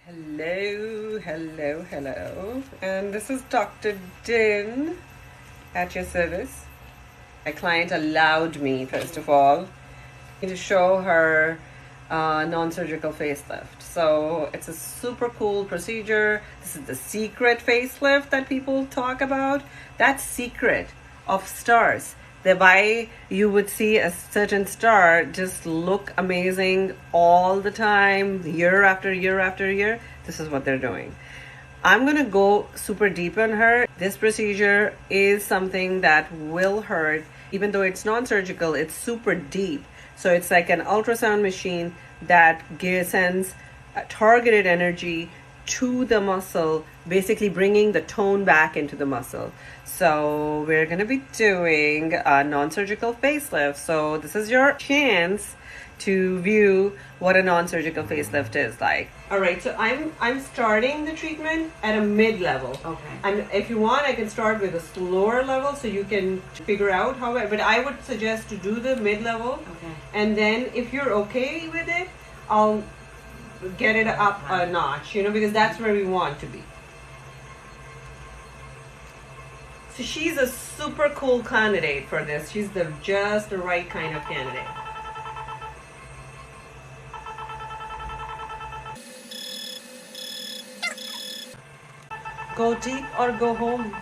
Hello, hello, hello. And this is Dr. Din at your service. My client allowed me, first of all, to show her non-surgical facelift. So it's a super cool procedure. This is the secret facelift that people talk about. That's secret of stars. Thereby, you would see a certain star just look amazing all the time, year after year after year. This is what they're doing. I'm going to go super deep on her. This procedure is something that will hurt. Even though it's non-surgical, it's super deep. So it's like an ultrasound machine that sends targeted energy to the muscle, basically bringing the tone back into the muscle. So we're going to be doing a non-surgical facelift. So this is your chance to view what a non-surgical facelift is like. All right, so I'm starting the treatment at a mid-level. Okay. And if you want, I can start with a slower level so you can figure out how. But I would suggest to do the mid-level. Okay. And then if you're okay with it, I'll get it up a notch, because that's where we want to be. So she's a super cool candidate for this. She's just the right kind of candidate. Go deep or go home.